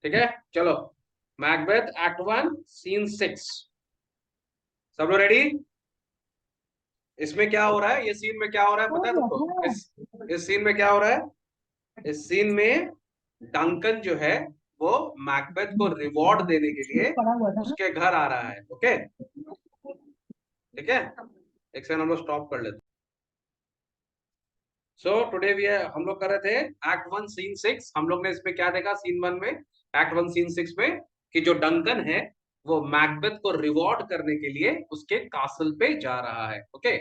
ठीक है, चलो। Macbeth act 1 scene 6। सब लोग रेडी? इसमें क्या हो रहा है, ये सीन में क्या हो रहा है पता है तुमको? इस सीन में क्या हो रहा है? इस सीन में डंकन जो है वो मैकबेथ को रिवॉर्ड देने के लिए उसके घर आ रहा है। ओके, ठीक है। एक सेकंड हम लोग स्टॉप कर लेते। सो टुडे वी हम लोग कर रहे थे एक्ट 1 सीन 6। हम लोग ने इसमें क्या देखा सीन 1 में, एक्ट 1 सीन 6 में, कि जो डंकन है वो मैकबेथ को रिवॉर्ड करने के लिए उसके कासल पे जा रहा है। ओके,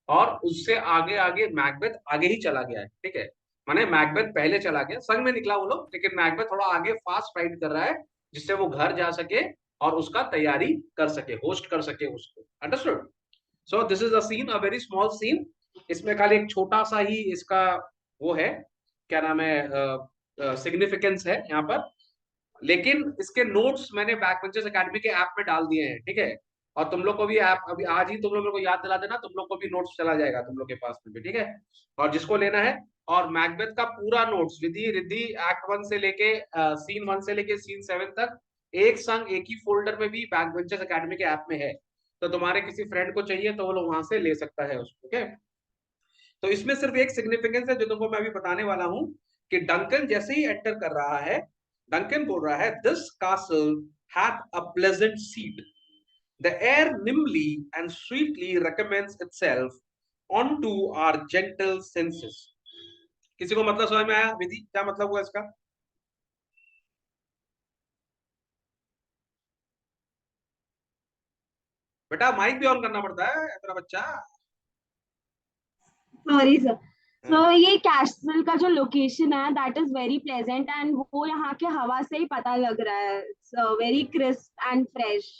और उससे आगे आगे मैकबेथ आगे ही चला गया है। ठीक है, माने मैकबेथ पहले चला गया, संग में निकला वो लोग, लेकिन मैकबेथ थोड़ा आगे फास्ट राइड कर रहा है जिससे वो घर जा सके और उसका तैयारी कर सके, होस्ट कर सके उसको। Understood? So this is a scene, a very small scene. इसमें खाली एक छोटा सा ही इसका वो है, क्या नाम है, सिग्निफिकेंस है यहाँ पर। लेकिन इसके नोट्स मैंने बैकबेंचर्स एकेडमी के ऐप में डाल दिए हैं। ठीक है, और तुम लोग को भी ऐप अभी आज ही तुम लोग को याद दिला देना, तुम लोग को भी नोट्स चला जाएगा तुम लोग के पास में भी। ठीक है, और जिसको लेना है, और मैकबेथ का पूरा नोट्स विधि रिद्धि एक्ट 1 से लेके सीन 1 से लेके सीन 7 तक एक संग एक ही फोल्डर में भी बैकबेंचर्स एकेडमी के ऐप में है। तो तुम्हारे किसी फ्रेंड को चाहिए तो वो लोग वहां से ले सकता है उसको। ओके, तो इसमें सिर्फ एक सिग्निफिकेंस है जो तुमको मैं अभी बताने वाला हूं, कि डंकन जैसे ही एंटर कर रहा है, डंकन बोल रहा है, this castle hath a pleasant seat, the air nimbly and sweetly recommends itself onto our gentle senses। किसी को मतलब समझ में आया विधि, क्या मतलब हुआ इसका? बेटा माइक भी ऑन करना पड़ता है तेरा बच्चा। Sorry sir. हाँ, ये कैस्टल का जो लोकेशन है that is very pleasant and वो यहाँ के हवा से ही पता लग रहा है। Very crisp and fresh.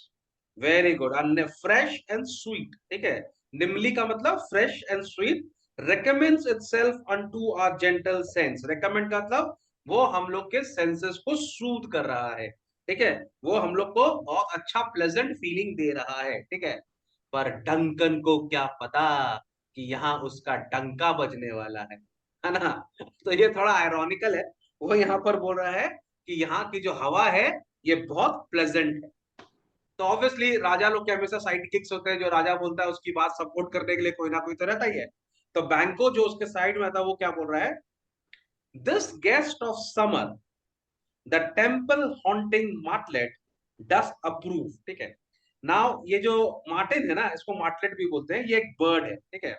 Very good. Fresh and sweet, ठीक है। निम्ली का मतलब fresh and sweet. recommends itself unto our gentle sense। recommend का मतलब वो हम लोग के सेंसेस को सूद कर रहा है। ठीक है, वो हम लोग को बहुत अच्छा प्लेजेंट फीलिंग दे रहा है। ठीक है, पर डंकन को क्या पता कि यहाँ उसका डंका बजने वाला है ना? तो ये थोड़ा आयरॉनिकल है। वो यहाँ पर बोल रहा है कि यहाँ की जो हवा है ये बहुत प्लेजेंट है। तो ऑब्वियसली राजा लोग के हमेशा साइड किक्स होते हैं, जो राजा बोलता है उसकी बात सपोर्ट करने के लिए कोई ना कोई तो रहता ही है। तो बैंको जो उसके साइड में था वो क्या बोल रहा है, this guest of summer the temple haunting martlet does approve. ठीक है, नाउ ये जो मार्टिन है ना, इसको मार्टलेट भी बोलते हैं, ये एक बर्ड है। ठीक है,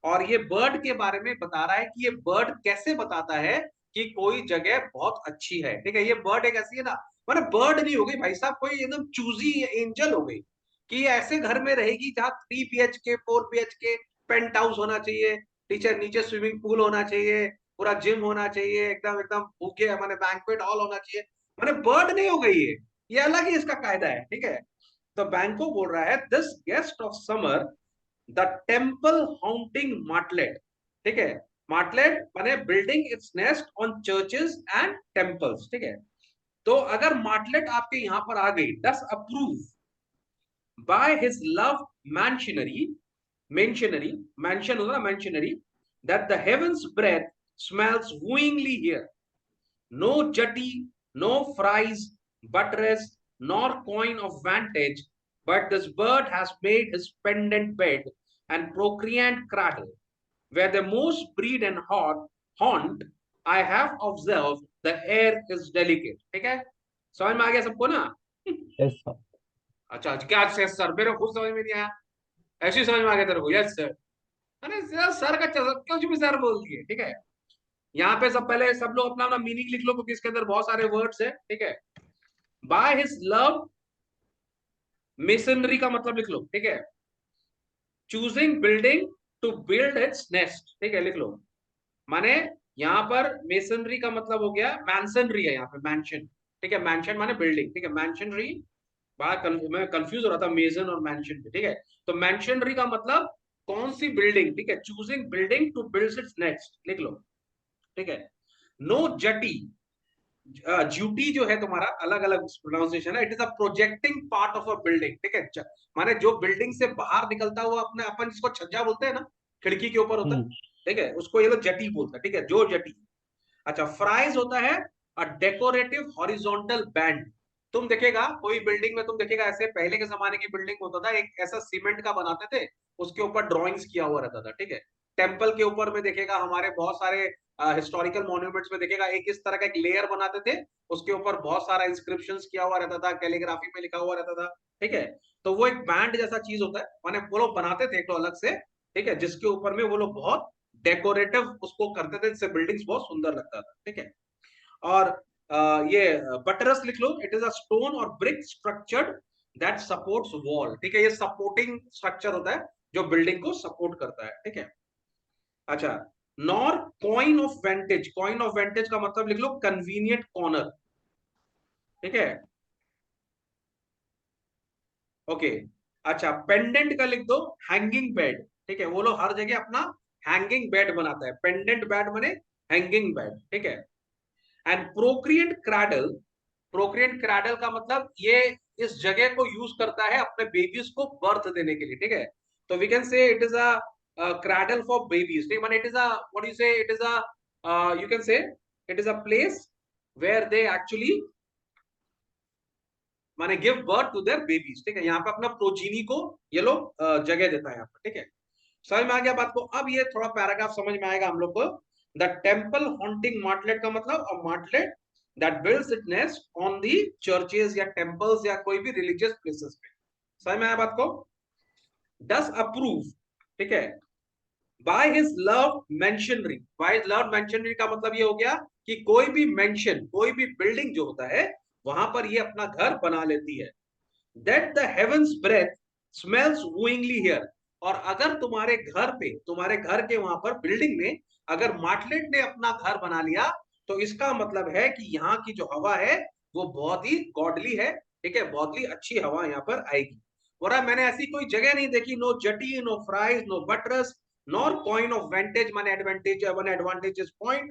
और ये बर्ड के बारे में बता रहा है कि ये बर्ड कैसे बताता है कि कोई जगह बहुत अच्छी है। ठीक है, ये बर्ड एक ऐसी है ना, मैंने बर्ड नहीं हो गई भाई साहब, कोई एकदम चूजी एंजल हो गई, कि ये ऐसे घर में रहेगी जहाँ 3 BHK 4 BHK पेंट हाउस होना चाहिए, टीचर नीचे स्विमिंग पूल होना चाहिए, पूरा जिम होना चाहिए, एकदम एकदम भूखे मैंने बैंक्वेट हॉल होना चाहिए। मैंने बर्ड नहीं हो गई ये अलग ही इसका कायदा है। ठीक है, तो बैंको बोल रहा है, this guest of summer the temple haunting martlet. ठीक है, मार्टलेट माने building its nest on churches and temples. ठीक है, तो अगर मार्टलेट आपके यहां पर आ गई, does approve by his love mansionry, mansionry, mansion होगा ना mansionry, that the heavens breath smells wooingly here, no jutty, no fries, buttress, nor coin of vantage, but this bird has made his pendant bed and procreant cradle, where the most breed and haunt I have observed, the air is delicate। ठीक है, समझ में आ गया सबको ना? Yes sir. अच्छा, क्या sir, मेरे खुद समझ में नहीं आया, ऐसे ही समझ में आ गया तेरे को? Yes sir. अरे सर का कुछ भी सर बोल दिए। ठीक है, यहाँ पे सब पहले सब लोग अपना अपना मीनिंग लिख लो, क्योंकि इसके अंदर बहुत सारे वर्ड्स है। ठीक है, बाय हिज लव, मेसनरी का मतलब लिख लो। ठीक है, choosing building to build its nest. ठीक है, लिख लो। माने यहाँ पर मेसनरी का मतलब हो गया मैंसनरी है यहाँ पे, मैंशन। ठीक है, मैंशन माने बिल्डिंग। ठीक है, मैंशनरी, मैं कंफ्यूज हो रहा था मेजन और मैंशन पे। ठीक है, तो मैंशनरी का मतलब कौन सी बिल्डिंग। ठीक है, choosing building to build its next, लिख लो। ठीक है, नो जटी, ज्यूटी जो है तुम्हारा अलग अलग प्रोनाउंसिएशन है, it is a projecting part of a building. ठीक है, माने जो बिल्डिंग से बाहर निकलता हुआ अपने, अपन जिसको छज्जा बोलते हैं ना, खिड़की के ऊपर होता है। ठीक है, उसको ये लोग जटी बोलते हैं। ठीक है, जो जटी। अच्छा, फ्राइज होता है अ डेकोरेटिव हॉरिजॉन्टल बैंड। तुम देखेगा कोई बिल्डिंग में, तुम देखेगा ऐसे पहले के जमाने की बिल्डिंग होता था, एक ऐसा सीमेंट का बनाते थे, उसके ऊपर ड्रॉइंग्स किया हुआ रहता था, ठीक है। टेम्पल के ऊपर में देखेगा, हमारे बहुत सारे हिस्टोरिकल मॉन्यूमेंट्स में देखेगा, एक इस तरह का एक लेयर बनाते थे, उसके ऊपर बहुत सारा इंस्क्रिप्शंस किया हुआ रहता था, कैलीग्राफी में लिखा हुआ रहता था, ठीक है। तो वो एक बैंड जैसा चीज होता है, माने वो लोग बनाते थे एक तो अलग से, ठीक है, जिसके ऊपर में वो लोग बहुत डेकोरेटिव उसको करते थे, जिससे बिल्डिंग्स बहुत सुंदर लगता था, ठीक है। और ये बटरस लिख लो, इट इज अ स्टोन और brick structured that supports wall, ठीक है। ये सपोर्टिंग स्ट्रक्चर होता है जो बिल्डिंग को सपोर्ट करता है, ठीक है। अच्छा, nor coin of vantage, coin of vantage का मतलब लिख लो कन्वीनियंट कॉर्नर, ठीक है, ओके। अच्छा, पेंडेंट का लिख दो हैंगिंग बेड, ठीक है, वो लोग हर जगह अपना हैंगिंग बेड बनाता है, पेंडेंट बेड माने हैंगिंग बेड, ठीक है। एंड प्रोक्रिएंट क्रैडल, प्रोक्रिएंट क्रैडल का मतलब ये इस जगह को यूज करता है अपने बेबीज को बर्थ देने के लिए, ठीक है। तो we can say it is a cradle for babies, ठीक, माने it is a what you say, it is a you can say it is a place where they actually माने give birth to their babies, ठीक है। यहाँ पे अपना progeny को ये लोग जगह देता है यहाँ पर, ठीक है। समझ में आ गया बात को? अब ये थोड़ा पैराग्राफ समझ में आएगा हम लोग को। द टेम्पल हॉन्टिंग मार्टलेट का मतलब a martlet that builds it nest on the churches या टेम्पल्स या कोई भी रिलीजियस प्लेसेस पे। समझ में आया बात को? डस अप्रूव, ठीक है, by his love mansionry, by his love mansionry का मतलब ये हो गया कि कोई भी मेंशन, कोई भी बिल्डिंग जो होता है वहां पर ये अपना घर बना लेती है। That the heavens breath smells wooingly here, और अगर तुम्हारे घर पे, तुम्हारे घर के वहां पर बिल्डिंग में अगर मार्टलेट ने अपना घर बना लिया, तो इसका मतलब है कि यहाँ की जो हवा है वो बहुत ही गॉडली है, ठीक है, बहुत ही अच्छी हवा यहाँ पर आएगी। और मैंने ऐसी कोई जगह नहीं देखी, no jutty, no frieze, no buttress, nor coin of vantage, one advantage is point,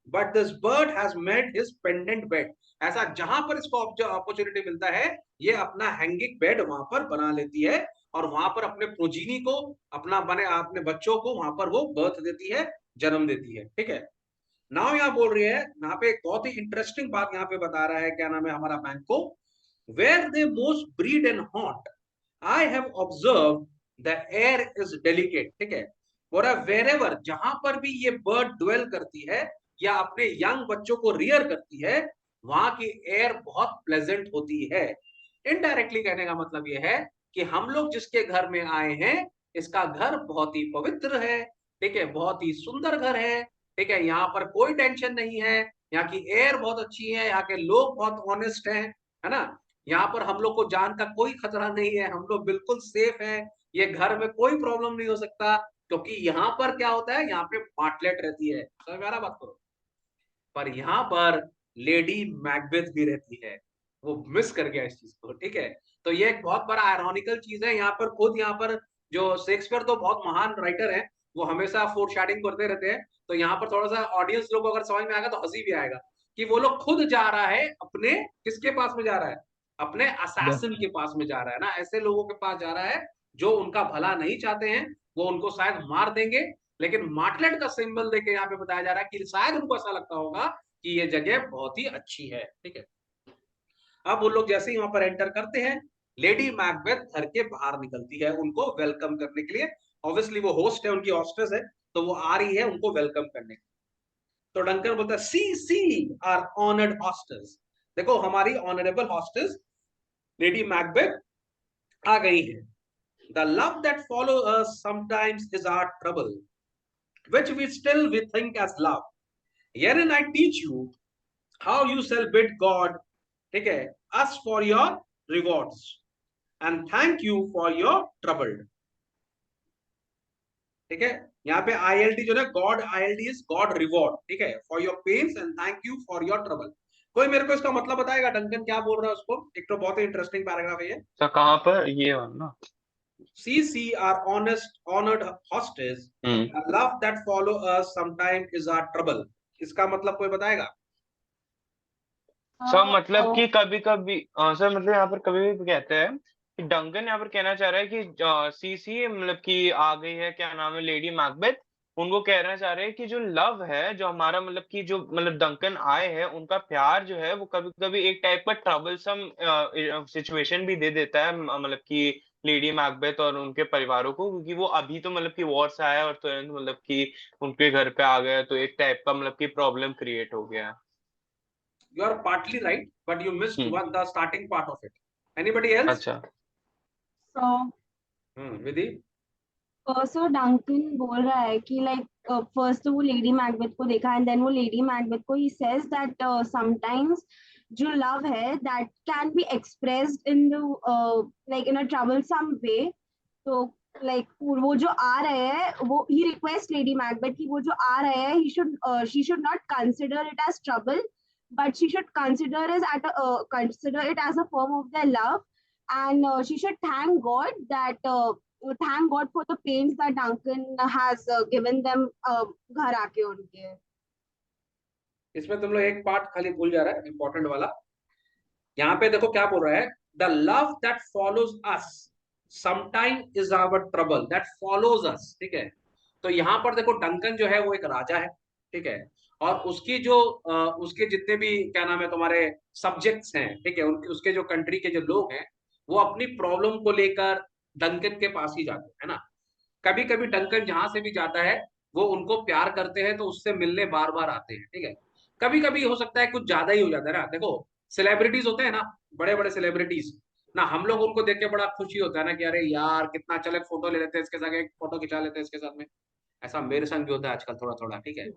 but this bird has made his pendant bed, ऐसा जहां पर इसको अपॉर्चुनिटी मिलता है ये अपना हैंगिंग बेड वहां पर बना लेती है, और वहां पर अपने प्रोजीनी को, अपना बने अपने बच्चों को वहां पर वो बर्थ देती है, जन्म देती है, ठीक है। नाउ यहाँ बोल रही है, यहाँ पे एक बहुत ही इंटरेस्टिंग बात यहाँ पे बता रहा है, क्या नाम है हमारा बैंक को, where they most breed and haunt I have observe the air is delicate, ठीक है। और वेरेवर, जहां पर भी ये बर्ड ड्वेल करती है या अपने यंग बच्चों को रियर करती है, वहां की एयर बहुत प्लेजेंट होती है। इनडायरेक्टली कहने का मतलब यह है कि हम लोग जिसके घर में आए हैं इसका घर बहुत ही पवित्र है, ठीक है, बहुत ही सुंदर घर है, ठीक है, यहाँ पर कोई टेंशन नहीं है, यहाँ की एयर बहुत अच्छी है, यहाँ के लोग बहुत ऑनेस्ट हैं, है ना, यहाँ पर हम लोग को जान का कोई खतरा नहीं है, हम लोग बिल्कुल सेफ है, ये घर में कोई प्रॉब्लम नहीं हो सकता, क्योंकि यहाँ पर क्या होता है, यहाँ पे मार्टलेट रहती है। समझ में आ रहा बात को? पर यहाँ पर लेडी मैकबेथ भी रहती है, वो मिस कर गया इस चीज को, ठीक है। तो ये एक बहुत बड़ा आयरॉनिकल चीज है, यहाँ पर खुद यहाँ पर जो शेक्सपियर तो बहुत महान राइटर है, वो हमेशा फोरशैडोइंग करते रहते हैं, तो यहाँ पर थोड़ा सा ऑडियंस लोग को अगर समझ में आएगा तो हंसी भी आएगा कि वो लोग खुद जा रहा है अपने किसके पास में जा रहा है, अपने द- असैसिन के पास में जा रहा है ना, ऐसे लोगों के पास जा रहा है जो उनका भला नहीं चाहते हैं, वो उनको शायद मार देंगे, लेकिन मार्टलेट का सिंबल देके यहाँ पे बताया जा रहा है कि शायद उनको ऐसा लगता होगा कि ये जगह बहुत ही अच्छी है, ठीक है। अब वो लोग जैसे ही वहां पर एंटर करते हैं, लेडी मैकबेथ घर के बाहर निकलती है उनको वेलकम करने के लिए। ऑब्वियसली वो होस्ट है, उनकी हॉस्टेस है, तो वो आ रही है उनको वेलकम करने। तो डंकन बोलता है, see see our honoured hostess, देखो हमारी ऑनरेबल हॉस्टेस लेडी मैकबेथ आ गई है। The love that follow us sometimes is our trouble which we think as love. Herein I teach you how you shall bid God, ठीक है, us for your rewards and thank you for your troubled, ठीक है। यहाँ पे ILD जो है God, ILD is God reward, ठीक है, for your pains and thank you for your trouble. कोई मेरे को इसका मतलब बताएगा, डंकन क्या बोल रहा है उसको? एक तो बहुत ही इंटरेस्टिंग पैराग्राफ है ये। तो कहाँ पर ये हो ना? CC our honest honored hostage, the love that follow us sometime is our trouble, इसका मतलब कोई बताएगा? सर मतलब कि कभी कभी, सर मतलब यहाँ पर कभी भी कहते हैं कि डंकन यहाँ पर कहना चाह रहा है कि सीसी मतलब कि आ गई है, क्या नाम है, लेडी मैकबेथ, उनको कहना चाह रहे हैं कि जो लव है, जो हमारा मतलब कि जो मतलब डंकन आए हैं, उनका प्यार जो है वो कभी-कभी एक टाइप का ट्रबलसम सिचुएशन भी दे देता है मतलब कि लेडी मैकबेथ और उनके परिवारों को, क्योंकि वो अभी तो मतलब कि वॉर से आया और तुरंत मतलब कि उनके घर पे आ गया, तो एक टाइप का मतलब कि प्रॉब्लम क्रिएट हो गया। You are partly right, but you missed hmm, one the starting part of it. Anybody else? अच्छा। So विधि? सो डंकन बोल रहा है कि लाइक फर्स्ट तो वो लेडी मैकबेथ को देखा एंड देन वो लेडी मैकबेथ को ही सेज दैट समटाइम्स जो लव है that can be expressed in the like in a troublesome way. तो लाइक वो जो आ रहे हैं वो ही रिक्वेस्ट लेडी मैकबेथ कि वो जो आ रहे हैं he should she should not consider it as trouble but she should consider it as a form of their love, and she should thank God for the pains that Duncan has given them घर आके उनके। इसमें तुम लोग एक part खाली भूल जा रहा है, इंपॉर्टेंट वाला। यहाँ पे देखो क्या बोल रहा है, the love that follows us sometime is our trouble that follows us, ठीक है। तो यहाँ पर देखो डंकन जो है वो एक राजा है, ठीक है, और उसकी जो उसके जितने भी क्या नाम है तुम्हारे सब्जेक्ट्स हैं, ठीक है, उनके उसके जो कंट्री के जो लोग हैं वो अपनी प्रॉब्लम को लेकर डंकन के पास ही जाते हैं, है ना। कभी कभी डंकन जहां से भी जाता है वो उनको प्यार करते हैं तो उससे मिलने बार बार आते हैं, ठीक है। कभी कभी हो सकता है कुछ ज्यादा ही हो जाता है ना, देखो सेलिब्रिटीज होते हैं ना, बड़े बड़े सेलिब्रिटीज ना, हम लोग उनको देख के बड़ा खुशी होता है ना कि अरे यार कितना, चले फोटो ले लेते हैं इसके साथ, एक फोटो खिंचा लेते हैं इसके साथ में। ऐसा मेरे संग भी होता है आजकल थोड़ा थोड़ा, ठीक है।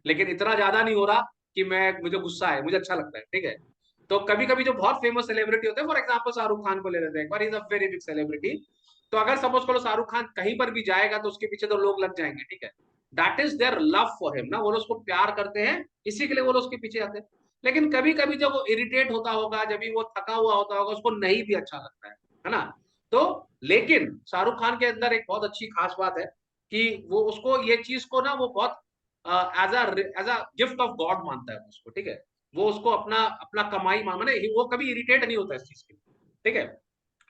लेकिन इतना ज्यादा नहीं हो रहा कि मैं, मुझे गुस्सा है, मुझे अच्छा लगता है, ठीक है। तो कभी कभी जो बहुत फेमस सेलिब्रिटी होते हैं, फॉर एग्जाम्पल शाहरुख खान को ले लेते हैं एक बार, is a very big celebrity. तो अगर सपोज करो शाहरुख खान कहीं पर भी जाएगा तो उसके पीछे तो लोग लग जाएंगे, ठीक है। That is their love for him ना, वो लोग उसको प्यार करते हैं, इसी के लिए वो लोग उसके पीछे जाते हैं। लेकिन कभी कभी जब वो इरिटेट होता होगा, जब भी वो थका हुआ होता होगा, उसको नहीं भी अच्छा लगता है ना। तो लेकिन शाहरुख खान के अंदर एक बहुत अच्छी खास बात है कि वो उसको ये चीज को ना वो बहुत as a gift of God मानता है उसको, ठीक है। वो उसको अपना अपना कमाई माने, वो कभी इरिटेट नहीं होता इस चीज के, ठीक है।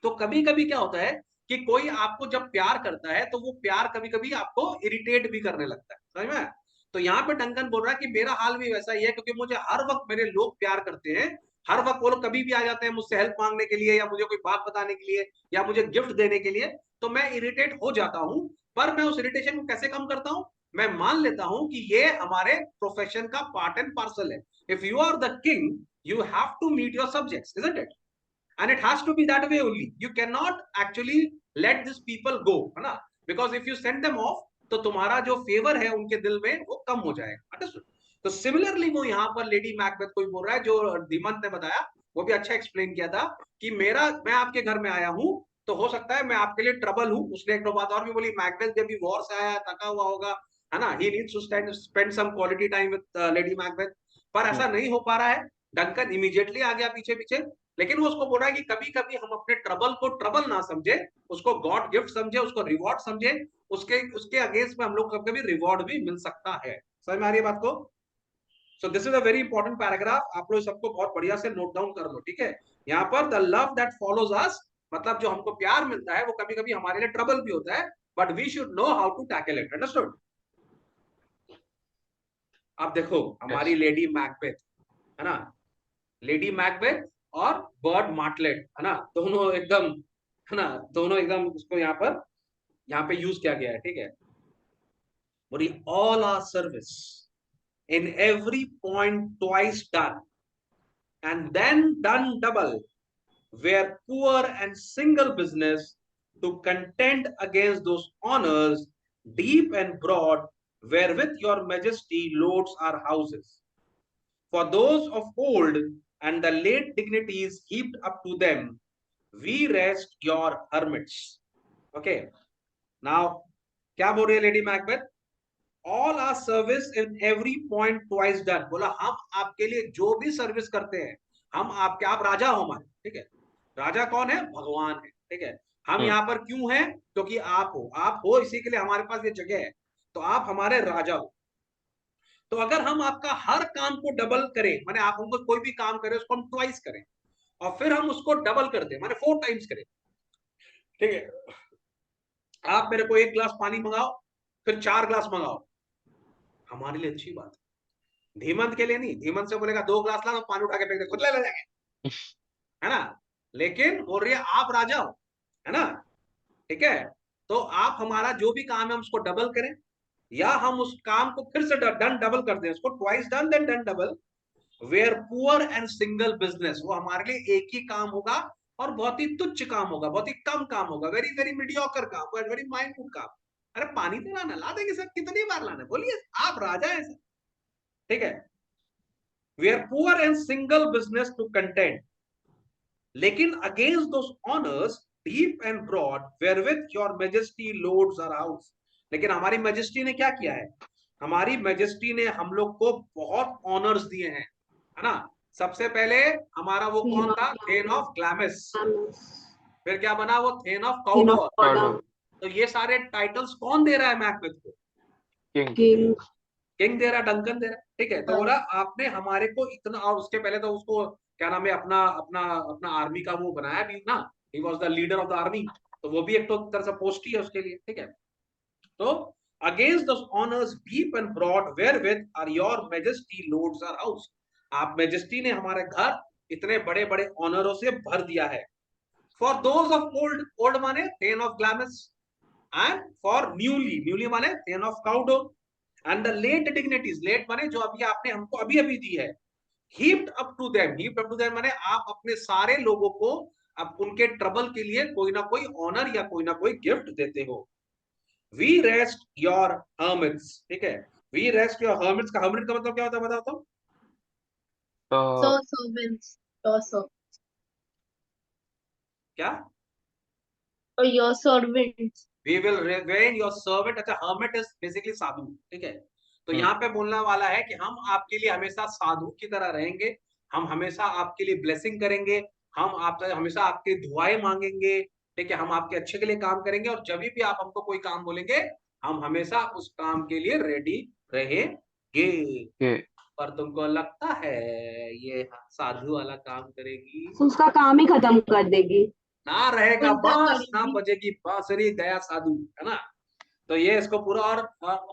तो कभी कभी क्या होता है कि कोई आपको जब प्यार करता है तो वो प्यार कभी कभी आपको इरिटेट भी करने लगता है, समझ में। तो यहाँ पे डंकन बोल रहा है कि मेरा हाल भी वैसा ही है, क्योंकि मुझे हर वक्त मेरे लोग प्यार करते हैं, हर वक्त वो लोग कभी भी आ जाते हैं मुझसे हेल्प मांगने के लिए या मुझे कोई बात बताने के लिए या मुझे गिफ्ट देने के लिए, तो मैं इरिटेट हो जाता हूँ। पर मैं उस इरिटेशन को कैसे कम करता हूँ, मैं मान लेता हूं कि ये हमारे प्रोफेशन का पार्ट एंड पार्सल है। If you are the king you have to meet your subjects, isn't it? and it has to be that way only. You cannot actually let these people go, है ना, because if you send them off तो तुम्हारा जो favour है उनके दिल में वो कम हो जाएगा, अंडरस्टूड। तो सिमिलरली वो यहाँ पर लेडी मैकबेथ को भी बोल रहा है, जो धीमंत ने बताया वो भी अच्छा एक्सप्लेन किया था कि मैं आपके घर में आया हूँ तो हो सकता है मैं आपके लिए ट्रबल हूँ। उसने एक दो बात और भी बोली, मैकबेथ जब भी वॉर से आया थका हुआ होगा, है ना, he needs to spend some quality time with Lady Macbeth, पर हुँ, ऐसा नहीं हो पा रहा है। डंकन इमीडिएटली आ गया पीछे पीछे, लेकिन वो उसको बोल रहा है कि कभी कभी हम अपने ट्रबल को ट्रबल ना समझे, उसको गॉड गिफ्ट समझे, उसको रिवॉर्ड समझे, उसके उसके अगेंस्ट में हम लोग कभी कभी रिवॉर्ड भी मिल सकता है। समझ में आ रही है बात को? सो this is a very important paragraph, आप लोग सबको बहुत बढ़िया से नोट डाउन कर लो, ठीक है। यहाँ पर द लव दैट फॉलोज अस, मतलब जो हमको प्यार मिलता है वो कभी कभी हमारे लिए ट्रबल भी होता है, but we should know how to tackle it, understood. अब देखो यस। हमारी लेडी मैकबेथ, है ना, लेडी मैकबेथ और बर्ड मार्टलेट, है ना, दोनों एकदम, है ना, दोनों एकदम उसको यहाँ पे यूज किया गया है, ठीक है। बोली all our service in every point twice done and then done double where poor and single business to contend against those honors deep and broad wherewith your majesty loads our houses. For those of old and the late dignities heaped up to them, we rest your hermits. Okay. Now, क्या बोल रही है lady Macbeth? All our service in every point twice done, बोला हम आपके लिए जो भी सर्विस करते हैं, हम आपके, आप राजा हो हमारे, ठीक है। राजा कौन है? भगवान है, ठीक है। हम हुँ, यहाँ पर क्यों हैं? क्योंकि आप हो इसी के लिए हमारे पास ये जगह है, तो आप हमारे राजा हो। तो अगर हम आपका हर काम को डबल करें, माने आप हमको कोई भी काम करें उसको हम ट्वाइस करें और फिर हम उसको डबल कर दें, माने 4 टाइम्स करें, ठीक है। आप मेरे को 1 गिलास पानी मंगाओ, फिर 4 ग्लास मंगाओ, हमारे लिए अच्छी बात है, धीमंत के लिए नहीं। धीमंत से बोलेगा 2 ग्लास ला, तो पानी उठा के फेंक दे, खुद ले जाएंगे, है ना। लेकिन बोल रही है आप राजा हो, है ना, ठीक है। तो आप हमारा जो भी काम है हम उसको डबल करें, या हम उस काम को फिर से डन डबल कर दें, उसको twice done then done double. Where poor and single business, वो हमारे लिए एक ही काम होगा और बहुत ही तुच्छ काम होगा, बहुत ही कम काम होगा, वेरी वेरी मीडियोकर काम, वेरी माइन्यूट काम। अरे पानी तो लाना, ला देंगे सर, कितनी बार लाना, बोलिए, आप राजा हैं सर, ठीक है। We are poor and single business to content, लेकिन against those honours deep and broad wherewith your majesty loads our house. लेकिन हमारी मैजेस्टी ने क्या किया है, हमारी मैजेस्टी ने हम लोग को बहुत ऑनर्स दिए हैं, है ना। सबसे पहले हमारा वो कौन था, थेन ऑफ ग्लैमिस, फिर क्या बना वो, थेन ऑफ काउडोर। Cardor, तो ये सारे टाइटल्स कौन दे रहा है मैकबेथ को, King, किंग दे रहा, डंकन दे रहा, ठीक है। तो बोला आपने हमारे को इतना, और उसके पहले तो उसको क्या नाम है, अपना अपना अपना आर्मी का वो बनाया भी ना, he was the leader of the army, तो वो भी एक तो तरह से पोस्ट ही है उसके लिए, ठीक है। तो against the honours deep and broad wherewith are your majesty loads our house, आप मैजेस्टी ने हमारे घर इतने बड़े बड़े ऑनरों से भर दिया है। For those of old, old माने thane of Glamis, and for newly, newly माने thane of Cawdor, and the late dignities, late माने जो अभी आपने हमको अभी अभी दी है, heaped up to them, heaped up to them माने आप अपने सारे लोगों को अब उनके ट्रबल के लिए कोई ना कोई ऑनर या कोई ना कोई गिफ्ट देते हो। वी रेस्ट योर हर्मिट्स, ठीक है, वी रेस्ट योर हर्मिट्स का हर्मिट का मतलब क्या होता है बताओ तो, servants, your servants, क्या, or your servants. We will rain your servant. अच्छा, हर्मिट इज बेसिकली साधु, ठीक है। तो यहाँ पे बोलने वाला है कि हम आपके लिए हमेशा साधु की तरह रहेंगे, हम हमेशा आपके लिए ब्लेसिंग करेंगे, हम आपसे हमेशा आपकी दुआएं मांगेंगे, ठीक है, हम आपके अच्छे के लिए काम करेंगे, और जब भी आप हमको कोई काम बोलेंगे हम हमेशा उस काम के लिए रेडी रहेंगे। के पर तुमको लगता है ये साधु वाला काम करेगी, तो उसका काम ही खत्म कर देगी। ना रहेगा उल्टा बांस, ना करेगी। बजेगी बांसुरी, गया साधु, है ना। तो ये इसको पूरा, और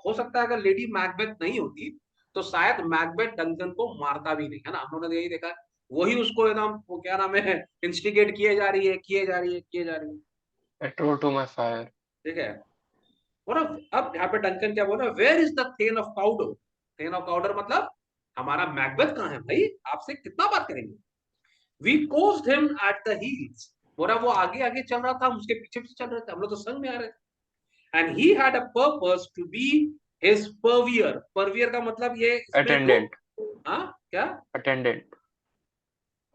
हो सकता है अगर लेडी मैकबेथ नहीं होती तो शायद मैकबेथ डंकन को मारता भी नहीं, है ना। हम लोगों ने यही देखा, वही उसको एकदम वो क्या नाम है, इंस्टिगेट किए जा रही है, किए जा रही है, किए जा रही है, Arrow to my fire. ठीक है। और अब यहाँ पे डंकन क्या बोल रहा है, where is the thane of powder, thane of powder मतलब हमारा मैकबेथ कहाँ है भाई, आपसे कितना बात करेंगे। We coursed him at the heels, बोला वो आगे आगे चल रहा था, हम उसके पीछे पीछे चल रहे थे, हम लोग तो संग में आ रहे थे। And he had a purpose to be his purveyor, purveyor का मतलब ये इसमें Attendant. हाँ क्या, Attendant.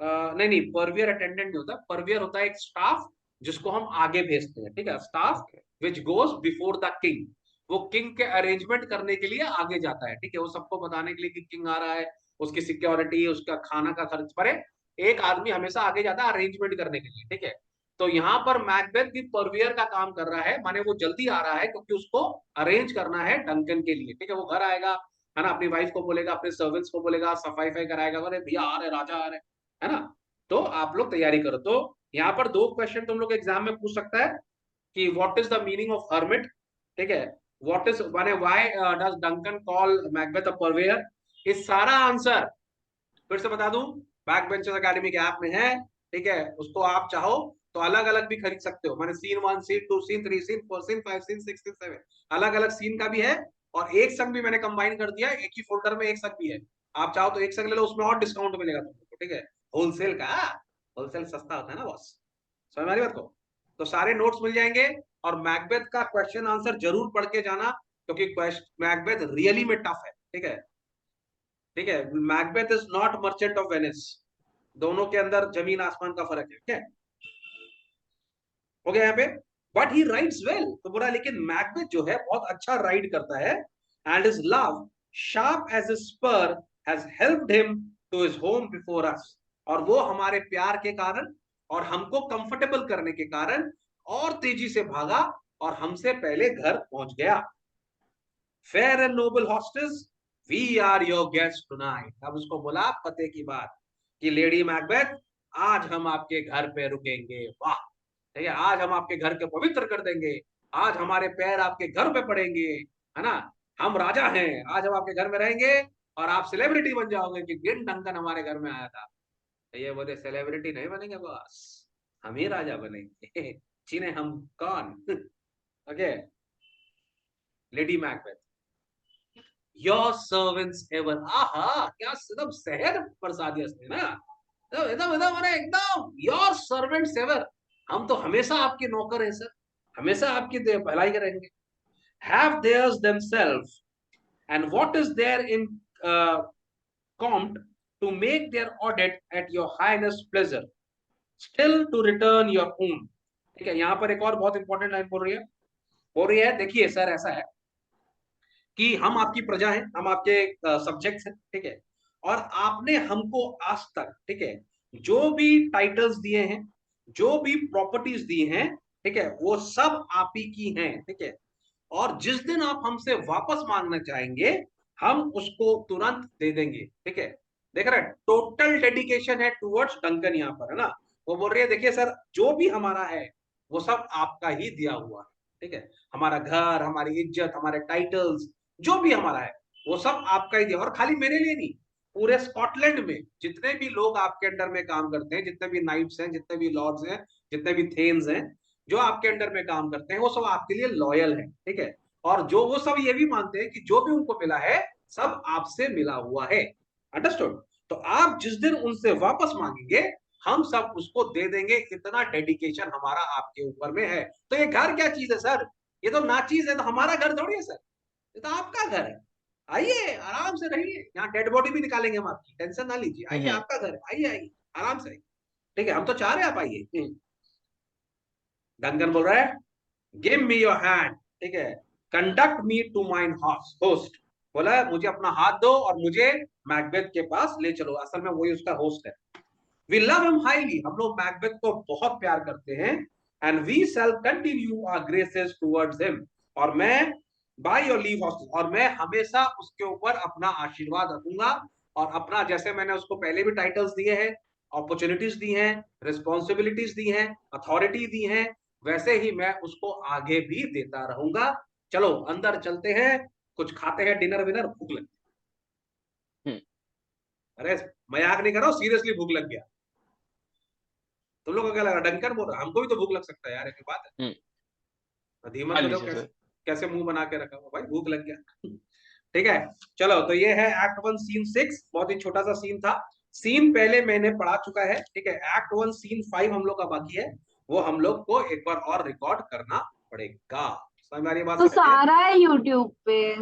नहीं नहीं, परवियर अटेंडेंट नहीं होता, परवियर होता है एक स्टाफ जिसको हम आगे भेजते हैं, ठीक है, staff Okay. Which goes before the king, वो किंग के अरेंजमेंट करने के लिए आगे जाता है, ठीक है, वो सबको बताने के लिए कि किंग आ रहा है, उसकी सिक्योरिटी, उसका खाना का खर्च पड़े, एक आदमी हमेशा आगे जाता है अरेंजमेंट करने के लिए, ठीक है। तो यहाँ पर मैकबेथ भी परवियर का काम कर रहा है, माने वो जल्दी आ रहा है क्योंकि उसको अरेंज करना है डंकन के लिए, ठीक है। वो घर आएगा, है ना, अपनी वाइफ को बोलेगा, अपने सर्वेंट्स को बोलेगा, सफाई कराएगा, अरे भैया आ रहे, राजा आ रहे, है ना। तो आप लोग तैयारी करो। तो यहाँ पर 2 क्वेश्चन तुम लोग एग्जाम में पूछ सकता है कि what is the meaning of hermit, ठीक है, व्हाट इज माने why does Duncan call Macbeth अ परवेयर। इस सारा आंसर फिर से बता दूं, बैक बेंचर्स एकेडमी के ऐप में है, ठीक है, उसको आप चाहो तो अलग अलग भी खरीद सकते हो, माने scene 1 scene 2 scene 3 scene 4 scene 5 scene 6 scene 7 अलग अलग सीन का भी है, और एक संग भी मैंने कंबाइन कर दिया, एक ही फोल्डर में एक संग भी है, आप चाहो तो एक संग ले लो, उसमें और डिस्काउंट मिलेगा तुमको, ठीक है, होलसेल का, होलसेल सस्ता होता है ना बॉस, समझ में आ रही बात को। तो सारे नोट्स मिल जाएंगे, और मैकबेथ का क्वेश्चन आंसर जरूर पढ़ के जाना, क्योंकि मैकबेथ रियली में टफ है, ठीक है, ठीक है। Macbeth is not merchant of Venice, दोनों के अंदर जमीन आसमान का फर्क है, ठीक है, हो गया यहाँ पे। बट ही राइड्स वेल, तो बोला लेकिन मैकबेथ जो है बहुत अच्छा राइड करता है, and his love sharp as a spur has helped him to his home before us, और वो हमारे प्यार के कारण और हमको कंफर्टेबल करने के कारण और तेजी से भागा और हमसे पहले घर पहुंच गया। Fair and noble hostess, we are your guest tonight. अब उसको बोला पते की बात कि लेडी मैकबेथ आज हम आपके घर पे रुकेंगे, वाह, ठीक है, आज हम आपके घर के पवित्र कर देंगे, आज हमारे पैर आपके घर पे पड़ेंगे, है ना, हम राजा हैं, आज हम आपके घर में रहेंगे और आप सेलिब्रिटी बन जाओगे कि गिन डंकन हमारे घर में आया था। ये बोले सेलिब्रिटी नहीं बनेंगे बॉस, हम ही राजा बनेंगे। चीने हम कौन? Okay, lady Macbeth, your servants ever, आहा क्या एकदम शहर बरसा दिया इसने ना, एकदम एकदम अरे एकदम योर सर्वेंट्स एवर, हम तो हमेशा आपके नौकर हैं सर, हमेशा आपकी भलाई करेंगे। Have theirs themselves and what is there in compt to make their audit at your highness pleasure still to return your own। ठीक है, यहां पर एक और बहुत इंपॉर्टेंट लाइन बोल रही है, देखिए सर ऐसा है कि हम आपकी प्रजा हैं, हम आपके सब्जेक्ट्स हैं, ठीक है, और आपने हमको आज तक, ठीक है, जो भी टाइटल्स दिए हैं, जो भी प्रॉपर्टीज दी हैं, ठीक है, वो सब आप ही की हैं, ठीक है, और जिस दिन आप हमसे वापस मांगना चाहेंगे हम उसको तुरंत दे देंगे। ठीक है, देख रहे हैं, टोटल डेडिकेशन है टुवर्ड्स डंकन यहाँ पर, है ना। वो बोल रही है देखिए सर, जो भी हमारा है वो सब आपका ही दिया हुआ है, ठीक है, हमारा घर, हमारी इज्जत, हमारे टाइटल्स, जो भी हमारा है वो सब आपका ही दिया, और खाली मेरे लिए नहीं, पूरे स्कॉटलैंड में जितने भी लोग आपके अंडर में काम करते हैं, जितने भी नाइट्स हैं, जितने भी लॉर्ड्स हैं, जितने भी थेन्स हैं, जो आपके अंडर में काम करते हैं, वो सब आपके लिए लॉयल है, ठीक है, और जो वो सब ये भी मानते हैं कि जो भी उनको मिला है सब आपसे मिला हुआ है। अंडरस्टूड? तो आप जिस दिन उनसे वापस मांगेंगे हम सब उसको दे देंगे, इतना डेडिकेशन हमारा आपके ऊपर में है। तो ये घर क्या चीज है सर, ये तो नाचीज है, तो हमारा घर थोड़ी है सर, ये तो आपका घर है। आइए आराम से रहिए, यहाँ डेड बॉडी भी निकालेंगे हम आपकी, टेंशन ना लीजिए, आइए आपका घर है, आइए आइए आराम से, ठीक है, हम तो चाह रहे हैं आप आइए। डंकन बोल रहा है गिव मी योर हैंड, ठीक है, conduct me to mine host, बोला है मुझे अपना हाथ दो और मुझे मैकबेथ के पास ले चलो, असल में वही उसका होस्ट है। वी लव हिम हाईली, हम लोग मैकबेथ को बहुत प्यार करते हैं, and we shall continue our graces towards him, और मैं बाय योर लीव होस्ट, और मैं हमेशा उसके ऊपर अपना आशीर्वाद रखूंगा, और अपना जैसे मैंने उसको पहले भी टाइटल्स दिए हैं, अपॉर्चुनिटीज दी हैं, रिस्पॉन्सिबिलिटीज दी हैं, अथॉरिटी दी हैं, वैसे ही मैं उसको आगे भी देता रहूंगा। चलो अंदर चलते हैं, कुछ खाते हैं, डिनर विनर, भूख लगती है। अरे मजाक नहीं कर रहा हूं, सीरियसली भूख लग गया। तुम लोग को क्या लगा डंकन बोल रहा, हमको भी तो भूख लग सकता है यार, एक बात है। धीमत को देखो कैसे कैसे मुंह बना के रखा हुआ, भाई भूख लग गया। ठीक है, चलो तो ये है एक्ट 1 सीन 6, बहुत ही छोटा सा सीन था। सीन पहले मैंने पढ़ा चुका है, ठीक है, एक्ट 1 सीन 5 हम लोग का बाकी है, वो हम लोग को एक बार और रिकॉर्ड करना पड़ेगा। समझ में आ रही है बात? तो सारा है यूट्यूब पे।